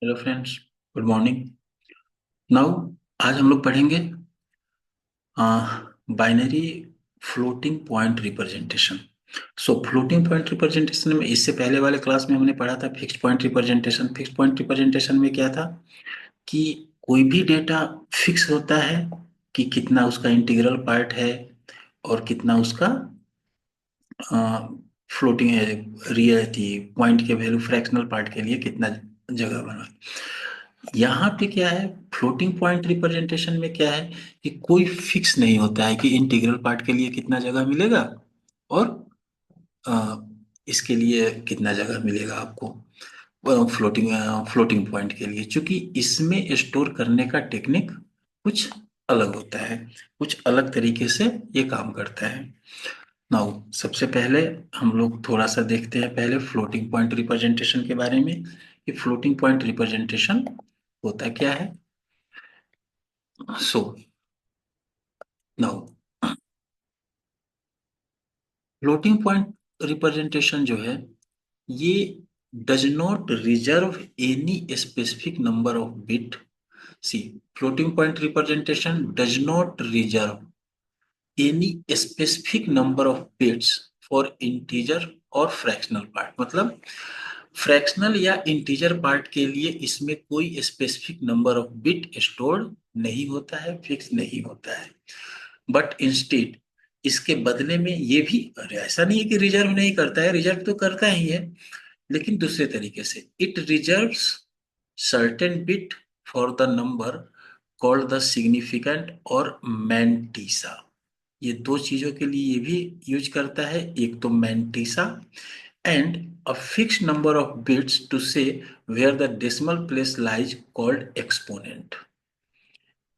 Hello friends, good morning. Now आज हम लोग पढ़ेंगे बाइनरी फ्लोटिंग पॉइंट रिप्रेजेंटेशन। सो फ्लोटिंग पॉइंट रिप्रेजेंटेशन में इससे पहले वाले क्लास में हमने पढ़ा था fixed point representation. Fixed point representation में क्या था कि कोई भी डेटा फिक्स होता है कि कितना उसका इंटीग्रल पार्ट है और कितना उसका फ्लोटिंग है, रियल थी पॉइंट के वैल्यू फ्रैक्शनल पार्ट के लिए कितना जगह बना। यहाँ पे क्या है, फ्लोटिंग पॉइंट रिप्रेजेंटेशन में क्या है कि कोई फिक्स नहीं होता है कि इंटीग्रल पार्ट के लिए कितना जगह मिलेगा और अ, इसके लिए कितना जगह मिलेगा आपको फ्लोटिंग फ्लोटिंग पॉइंट के लिए, क्योंकि इसमें स्टोर करने का टेक्निक कुछ अलग होता है, कुछ अलग तरीके से ये काम करता है। नाउ सबसे पहले हम लोग थोड़ा सा देखते हैं पहले फ्लोटिंग पॉइंट रिप्रेजेंटेशन के बारे में कि फ्लोटिंग पॉइंट रिप्रेजेंटेशन होता क्या है। So now floating point representation जो है ये does not reserve any specific number of bit. See, floating point representation does not reserve any specific number of bits for integer और फ्रैक्शनल पार्ट। मतलब fractional या integer part के लिए इसमें कोई specific number of bit stored नहीं होता है, फिक्स नहीं होता है। बट इंस्टेड इसके बदले में ये भी, अरे ऐसा नहीं है कि रिजर्व नहीं करता है, रिजर्व तो करता ही है, लेकिन दूसरे तरीके से it reserves certain bit for the number called the significant और मैंटीसा। ये दो चीजों के लिए ये भी यूज करता है, एक तो mantissa and a fix number of bits to say where the decimal place lies called exponent.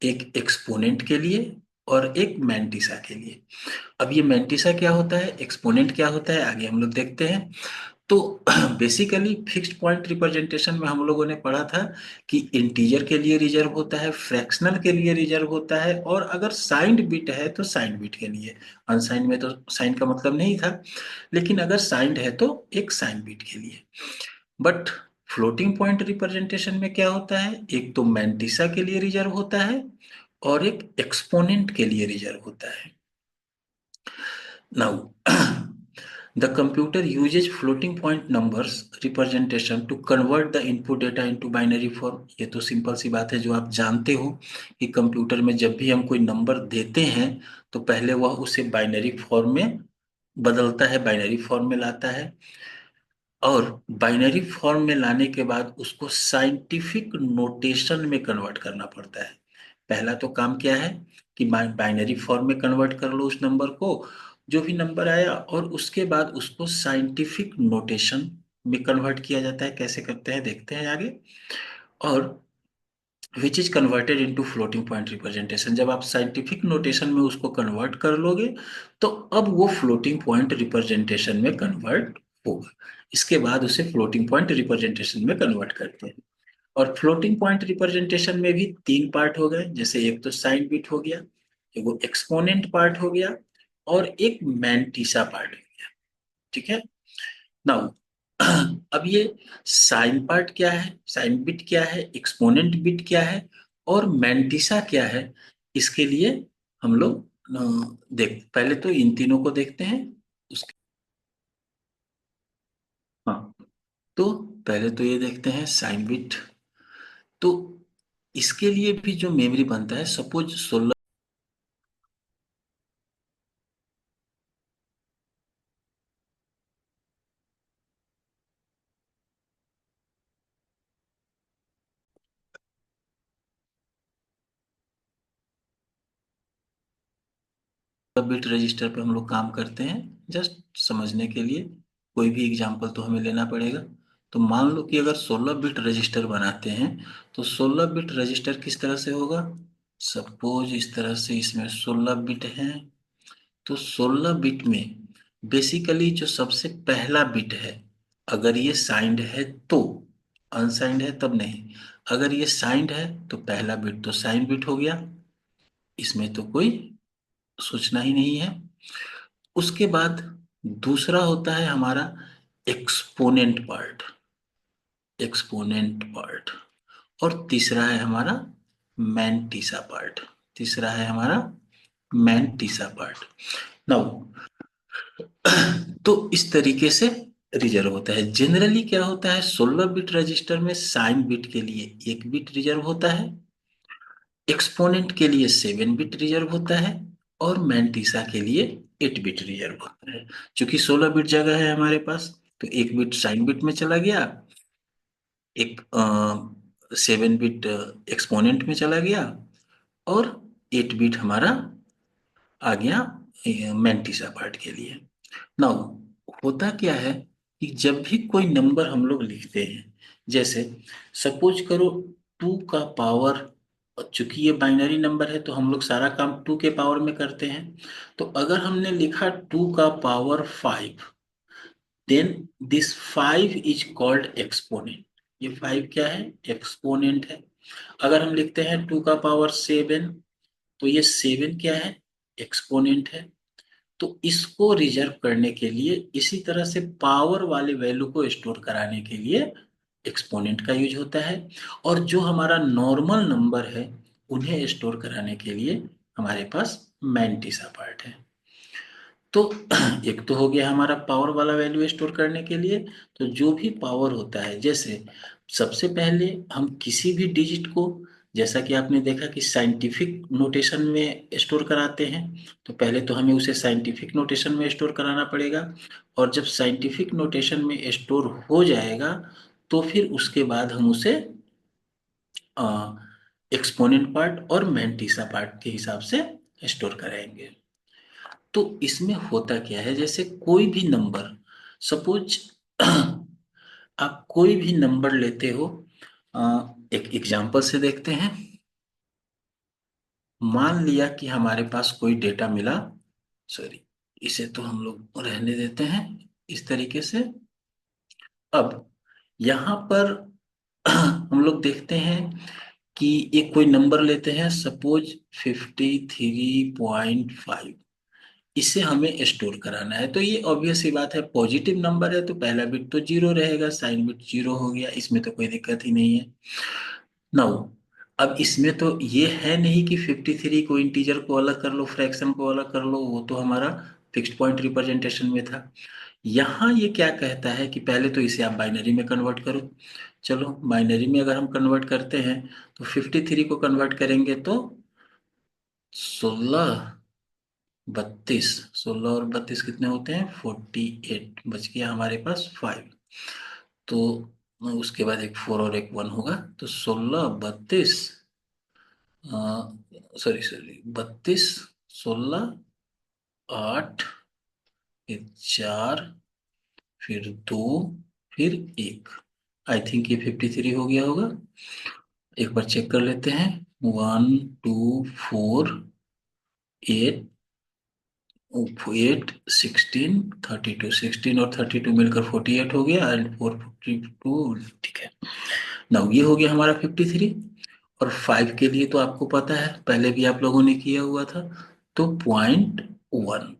एक एक्सपोनेंट के लिए और एक मैंटिसा के लिए। अब ये मैंटिसा क्या होता है, एक्सपोनेंट क्या होता है, आगे हम लोग देखते हैं। तो बेसिकली फिक्स्ड पॉइंट रिप्रेजेंटेशन में हम लोगों ने पढ़ा था कि इंटीजर के लिए रिजर्व होता है, फ्रैक्शनल के लिए रिजर्व होता है, और अगर साइंड बिट है तो साइंड बिट के लिए। अनसाइंड में तो साइंड का मतलब नहीं था, लेकिन अगर साइंड है तो एक साइंड बिट के लिए। बट फ्लोटिंग पॉइंट रिप्रेजेंटेशन में क्या होता है, एक तो मैंटिसा के लिए रिजर्व होता है और एक एक्सपोनेंट के लिए रिजर्व होता है। Now the computer uses floating point numbers representation to convert the input data into binary form। ये तो सिंपल सी बात है जो आप जानते हो कि कंप्यूटर में जब भी हम कोई नंबर देते हैं तो पहले वह उसे बाइनरी फॉर्म में बदलता है, बाइनरी फॉर्म में लाता है, और बाइनरी फॉर्म में लाने के बाद उसको साइंटिफिक नोटेशन में कन्वर्ट करना पड़ता है। पहला तो काम क्या है कि बाइनरी फॉर्म में कन्वर्ट कर लो उस नंबर को, जो भी नंबर आया, और उसके बाद उसको साइंटिफिक नोटेशन में कन्वर्ट किया जाता है। कैसे करते हैं देखते हैं आगे। और which is converted into floating point representation. जब आप साइंटिफिक नोटेशन में उसको कन्वर्ट कर लोगे तो अब वो फ्लोटिंग पॉइंट रिप्रेजेंटेशन में कन्वर्ट होगा। इसके बाद उसे फ्लोटिंग पॉइंट रिप्रेजेंटेशन में कन्वर्ट करते हैं। और फ्लोटिंग पॉइंट रिप्रेजेंटेशन में भी तीन पार्ट हो गए, जैसे एक तो साइन बिट हो गया, एक वो एक्सपोनेंट पार्ट हो गया, और एक मैंटिसा पार्ट हो गया। ठीक है। नाउ अब ये साइन पार्ट क्या है, साइन बिट क्या है, एक्सपोनेंट बिट क्या है और मैंटिसा क्या है, इसके लिए हम लोग देख पहले तो इन तीनों को देखते हैं। उसके हाँ, तो पहले तो ये देखते हैं साइन बिट। तो इसके लिए भी जो मेमोरी बनता है, सपोज 16 बिट रजिस्टर पे हम लोग काम करते हैं। जस्ट समझने के लिए कोई भी एग्जांपल तो हमें लेना पड़ेगा। तो मान लो कि अगर 16 बिट रजिस्टर बनाते हैं तो 16 बिट रजिस्टर किस तरह से होगा, सपोज इस तरह से, इसमें 16 बिट हैं। तो 16 बिट में बेसिकली जो सबसे पहला बिट है, अगर ये साइंड है तो, अनसाइंड है तब नहीं। अगर ये साइंड है तो पहला बिट तो साइन बिट हो गया, इसमें तो कोई सोचना ही नहीं है। उसके बाद दूसरा होता है हमारा एक्सपोनेंट पार्ट। एक्सपोनेंट पार्ट और तीसरा है हमारा मैंटिसा पार्ट। तीसरा है हमारा मैंटिसा पार्ट। नाउ तो इस तरीके से रिजर्व होता है। जनरली क्या होता है, 16 बिट रजिस्टर में साइन बिट के लिए 1 बिट रिजर्व होता है, एक्सपोनेंट के लिए 7 बिट रिजर्व होता है, और मैंटिसा के लिए 8 बिट रिजर्व होता है। चूंकि 16 बिट जगह है हमारे पास, तो 1 बिट साइन बिट में चला गया, एक 7 बिट एक्सपोनेंट में चला गया, और 8 बिट हमारा आ गया मैंटिसा पार्ट के लिए। नाउ होता क्या है कि जब भी कोई नंबर हम लोग लिखते हैं, जैसे सपोज करो 2 का पावर, चूंकि ये बाइनरी नंबर है तो हम लोग सारा काम 2 के पावर में करते हैं। तो अगर हमने लिखा 2 का power 5, then this 5 is called exponent. ये 5 क्या है, एक्सपोनेंट है। अगर हम लिखते हैं 2 का पावर 7, तो ये 7 क्या है, एक्सपोनेंट है। तो इसको रिजर्व करने के लिए, इसी तरह से पावर वाले वैल्यू को स्टोर कराने के लिए एक्सपोनेंट का यूज होता है। और जो हमारा नॉर्मल नंबर है उन्हें स्टोर कराने के लिए हमारे पास मैंटिसा पार्ट है। तो एक तो हो गया हमारा पावर वाला वैल्यू स्टोर करने के लिए। तो जो भी पावर होता है, जैसे सबसे पहले हम किसी भी डिजिट को, जैसा कि आपने देखा कि साइंटिफिक नोटेशन में स्टोर कराते हैं, तो पहले तो हमें उसे साइंटिफिक नोटेशन में स्टोर कराना पड़ेगा। और जब साइंटिफिक नोटेशन में स्टोर हो जाएगा, तो फिर उसके बाद हम उसे एक्सपोनेंट पार्ट और मैंटिसा पार्ट के हिसाब से स्टोर कराएंगे। तो इसमें होता क्या है, जैसे कोई भी नंबर, सपोज आप कोई भी नंबर लेते हो, अ, एक एग्जांपल से देखते हैं। मान लिया कि हमारे पास कोई डेटा मिला, सॉरी, इसे तो हम लोग रहने देते हैं इस तरीके से। अब यहाँ पर हम लोग देखते हैं कि एक कोई नंबर लेते हैं, सपोज 53.5। इसे हमें स्टोर कराना है। तो ये ऑब्वियस सी बात है, पॉजिटिव नंबर है तो पहला बिट तो 0 रहेगा, साइन बिट 0 हो गया, इसमें तो कोई दिक्कत ही नहीं है। नाउ अब इसमें तो ये है नहीं कि 53 को इंटीजर को अलग कर लो, फ्रैक्शन को अलग कर लो, वो तो हमारा फिक्स्ड पॉइंट रिप्रेजेंटेशन में था। यहाँ ये क्या कहता है कि पहले तो इसे आप बाइनरी में कन्वर्ट करो। चलो बाइनरी में अगर हम कन्वर्ट करते हैं, तो 53 को कन्वर्ट करेंगे तो 16 32, 16 और 32 कितने होते हैं, 48, बच गया हमारे पास 5। तो उसके बाद एक 4 और एक 1 होगा, तो 16 32, सॉरी सॉरी 32, 16 8, फिर 4, फिर 2, फिर 1। आई थिंक ये 53 हो गया होगा। एक बार चेक कर लेते हैं। 1 2 4 8, 8 16 32, 16 और 32 मिलकर 48 हो गया, एंड 4 42, ठीक है। नाउ ये हो गया हमारा 53। और 5 के लिए तो आपको पता है, पहले भी आप लोगों ने किया हुआ था, तो 0.1।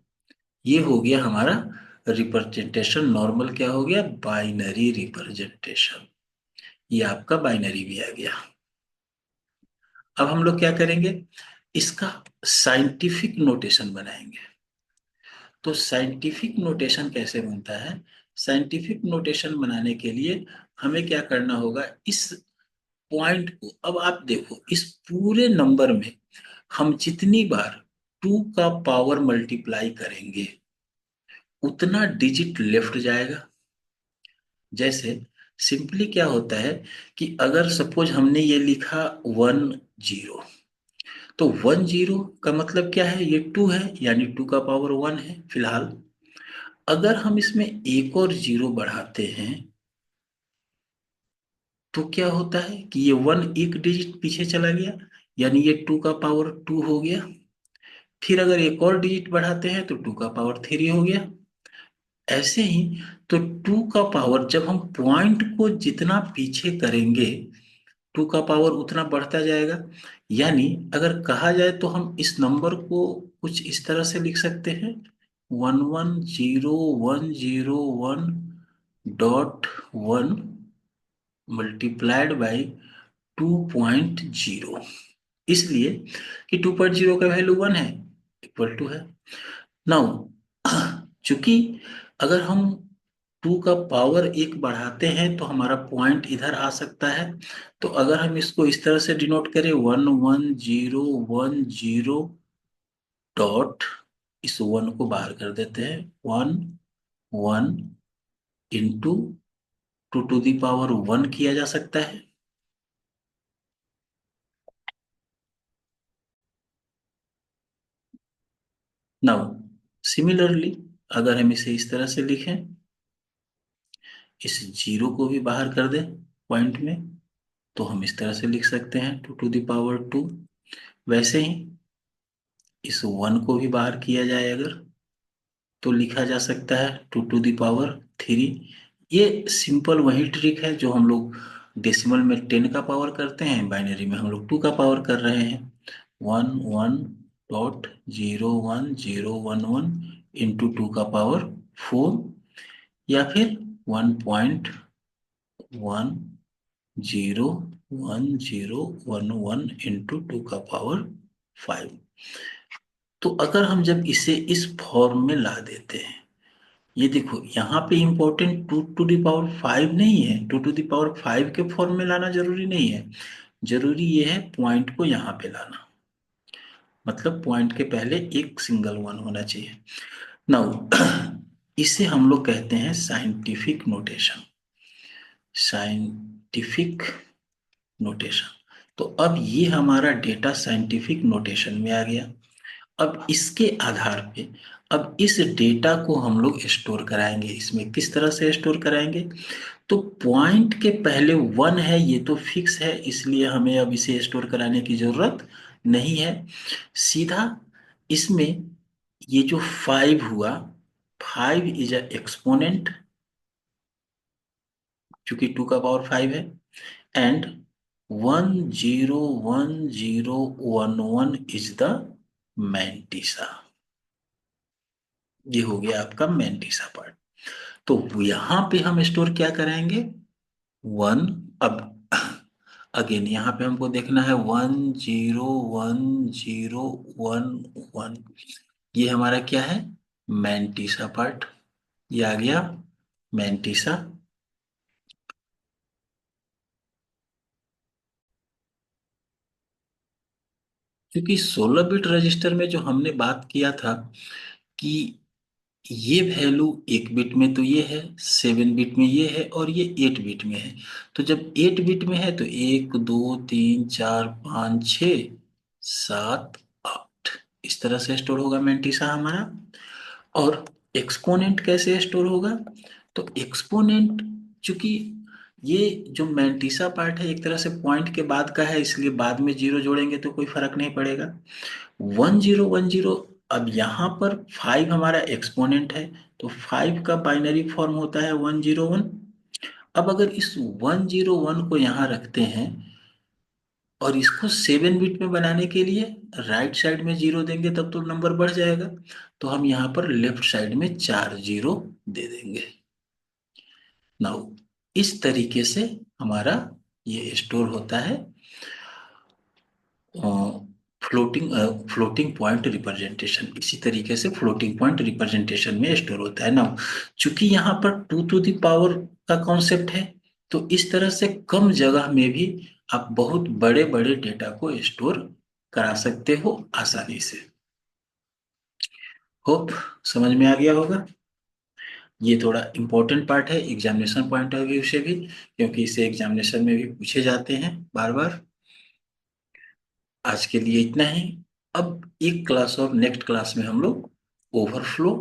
ये हो गया हमारा रिप्रेजेंटेशन। नॉर्मल क्या हो गया, बाइनरी रिप्रेजेंटेशन। ये आपका बाइनरी भी आ गया। अब हम लोग क्या करेंगे, इसका साइंटिफिक नोटेशन बनाएंगे। तो साइंटिफिक नोटेशन कैसे बनता है, साइंटिफिक नोटेशन बनाने के लिए हमें क्या करना होगा, इस पॉइंट को, अब आप देखो इस पूरे नंबर में हम जितनी बार 2 का पावर मल्टीप्लाई करेंगे, उतना डिजिट लेफ्ट जाएगा। जैसे सिंपली क्या होता है कि अगर सपोज हमने ये लिखा 10, तो 10 का मतलब क्या है, ये 2 है, यानी 2 का पावर 1 है फिलहाल। अगर हम इसमें एक और 0 बढ़ाते हैं, तो क्या होता है कि ये 1 एक डिजिट पीछे चला गया, यानी ये 2 का पावर 2 हो गया। फिर अगर एक और डिजिट बढ़ाते हैं तो 2 का पावर 3 हो गया। ऐसे ही, तो 2 का पावर, जब हम पॉइंट को जितना पीछे करेंगे, 2 का पावर उतना बढ़ता जाएगा। यानी अगर कहा जाए तो हम इस नंबर को कुछ इस तरह से लिख सकते हैं, 110 101 .1 मल्टीप्लाइड बाई 2.0, इसलिए कि 2.0 का वैल्यू 1 है, इक्वल टू है। नाउ चूंकि अगर हम 2 का पावर 1 बढ़ाते हैं तो हमारा पॉइंट इधर आ सकता है। तो अगर हम इसको इस तरह से डिनोट करें 1 1 0 1 0 डॉट, इस 1 को बाहर कर देते हैं, 1 1 इंटू 2 टू दी पावर 1 किया जा सकता है। नाउ सिमिलरली अगर हम इसे इस तरह से लिखें, इस जीरो को भी बाहर कर दें पॉइंट में, तो हम इस तरह से लिख सकते हैं 2 टू दी पावर 2। वैसे ही इस 1 को भी बाहर किया जाए अगर, तो लिखा जा सकता है 2 टू दी पावर 3। ये सिंपल वही ट्रिक है जो हम लोग डेसिमल में 10 का पावर करते हैं, बाइनरी में हम लोग 2 का पावर कर रहे हैं। 1 1 डॉट 0 1 0 1 1 इंटू 2 का पावर 4, या फिर 1.10 1 0 इंटू 2 का पावर 5। तो अगर हम जब इसे इस फॉर्म में ला देते हैं, ये देखो यहाँ पे इंपॉर्टेंट 2 टू दी पावर 5 नहीं है, 2 टू दी पावर 5 के फॉर्म में लाना जरूरी नहीं है। जरूरी ये है पॉइंट को यहाँ पे लाना, मतलब पॉइंट के पहले एक सिंगल 1 होना चाहिए। नाउ इसे हम लोग कहते हैं साइंटिफिक नोटेशन, साइंटिफिक नोटेशन। तो अब ये हमारा डेटा साइंटिफिक नोटेशन में आ गया। अब इसके आधार पे अब इस डेटा को हम लोग स्टोर कराएंगे। इसमें किस तरह से स्टोर कराएंगे? तो पॉइंट के पहले 1 है, ये तो फिक्स है, इसलिए हमें अब इसे स्टोर कराने की जरूरत नहीं है। सीधा इसमें ये जो 5 हुआ, 5 इज अ एक्सपोनेंट, क्योंकि 2 का पावर 5 है। And 1 0 1 0 1 1 is the mantissa. ये हो गया आपका मैंटिसा पार्ट। तो यहां पे हम स्टोर क्या कराएंगे? 1। अब अगेन यहाँ पे हमको देखना है 1 0 1 0 1 1। ये हमारा क्या है? Mantissa part. ये आ गया मैंटिसा। क्योंकि 16 बिट रजिस्टर में जो हमने बात किया था कि ये वैल्यू 1 बिट में तो ये है, 7 बिट में ये है, और ये 8 बिट में है। तो जब 8 बिट में है तो 1 2 3 4 5 6 7 8 इस तरह से स्टोर होगा मैंटिसा हमारा। और एक्सपोनेंट कैसे स्टोर होगा? तो एक्सपोनेंट, चूंकि ये जो मैंटिसा पार्ट है एक तरह से पॉइंट के बाद का है, इसलिए बाद में जीरो जोड़ेंगे तो कोई फर्क नहीं पड़ेगा। 1 0 1 0, अब यहाँ पर 5 हमारा एक्सपोनेंट है, तो 5 का बाइनरी फॉर्म होता है 1 0 1। अब अगर इस 1 0 1 को यहाँ रखते हैं और इसको 7 बिट में बनाने के लिए राइट साइड में जीरो देंगे तब तो नंबर बढ़ जाएगा। तो हम यहाँ पर लेफ्ट साइड में 4 0 दे देंगे। नाउ इस तरीके से हमारा ये स्टोर होता है फ्लोटिंग फ्लोटिंग पॉइंट रिप्रेजेंटेशन। इसी तरीके से फ्लोटिंग पॉइंट रिप्रेजेंटेशन में स्टोर होता है ना। चूंकि यहाँ पर 2 टू दी पावर का कॉन्सेप्ट है, तो इस तरह से कम जगह में भी आप बहुत बड़े बड़े डेटा को स्टोर करा सकते हो आसानी से। होप समझ में आ गया होगा। ये थोड़ा इंपॉर्टेंट पार्ट है एग्जामिनेशन पॉइंट ऑफ व्यू से भी, क्योंकि इसे एग्जामिनेशन में भी पूछे जाते हैं बार बार। आज के लिए इतना ही। अब एक क्लास और नेक्स्ट क्लास में हम लोग ओवरफ्लो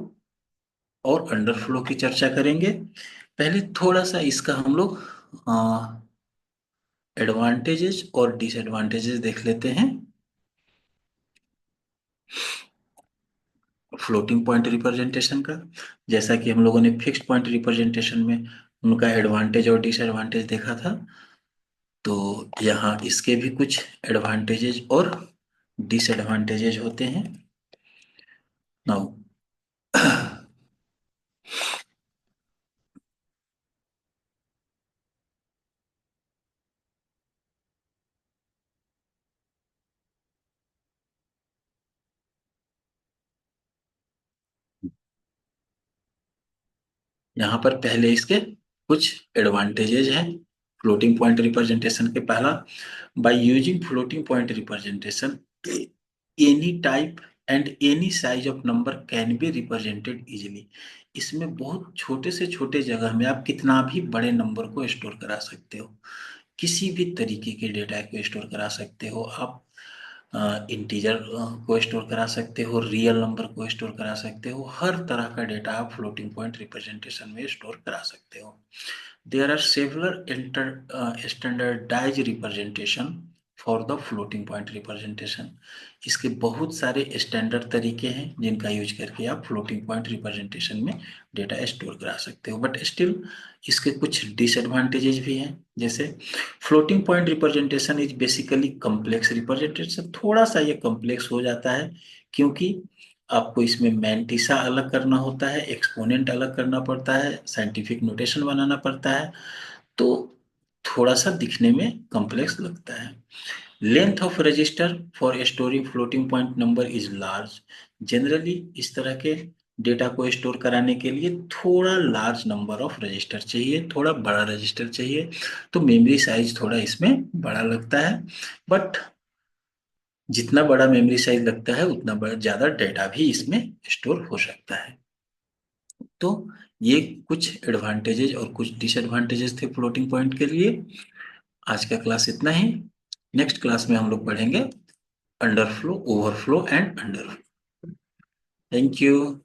और अंडरफ्लो की चर्चा करेंगे। पहले थोड़ा सा इसका हम लोग एडवांटेजेस और डिसएडवांटेजेस देख लेते हैं। फ्लोटिंग पॉइंट रिप्रेजेंटेशन का, जैसा कि हम लोगों ने फिक्स्ड पॉइंट रिप्रेजेंटेशन में उनका एडवांटेज और डिसएडवांटेज देखा था, तो यहाँ इसके भी कुछ एडवांटेजेस और डिसएडवांटेजेस होते हैं। नाउ यहाँ पर पहले इसके कुछ एडवांटेजेज हैं फ्लोटिंग पॉइंट रिप्रेजेंटेशन के। पहला, by using floating point representation any type and any size of number can be represented easily. इसमें बहुत छोटे से छोटे जगह में आप कितना भी बड़े नंबर को स्टोर करा सकते हो, किसी भी तरीके के डेटा को स्टोर करा सकते हो आप। इंटीजर को स्टोर करा सकते हो, रियल नंबर को स्टोर करा सकते हो, हर तरह का डेटा आप फ्लोटिंग पॉइंट रिप्रेजेंटेशन में स्टोर करा सकते हो। There are several standardized representation for the floating point representation। इसके बहुत सारे स्टैंडर्ड तरीके हैं जिनका यूज करके आप फ्लोटिंग पॉइंट रिप्रेजेंटेशन में डेटा स्टोर करा सकते हो, बट स्टिल इसके कुछ डिसएडवांटेजेस भी हैं। जैसे floating point representation is basically complex representation. थोड़ा सा ये कम्प्लेक्स हो जाता है क्योंकि आपको इसमें मैंटिसा अलग करना होता है, एक्सपोनेंट अलग करना पड़ता है, साइंटिफिक नोटेशन बनाना पड़ता है, तो थोड़ा सा दिखने में कॉम्प्लेक्स लगता है। Length of register for storing floating point number is large. Generally इस तरह के डेटा को स्टोर कराने के लिए थोड़ा लार्ज नंबर ऑफ रजिस्टर चाहिए, थोड़ा बड़ा रजिस्टर चाहिए, तो मेमोरी साइज थोड़ा इसमें बड़ा लगता है। बट जितना बड़ा मेमोरी साइज लगता है उतना बड़ा ज़्यादा डेटा भी इसमें स्टोर हो सकता है। तो ये कुछ एडवांटेजेस और कुछ डिसएडवांटेजेस थे फ्लोटिंग पॉइंट के लिए। आज का क्लास इतना ही। नेक्स्ट क्लास में हम लोग पढ़ेंगे underflow, overflow and underflow. Thank you.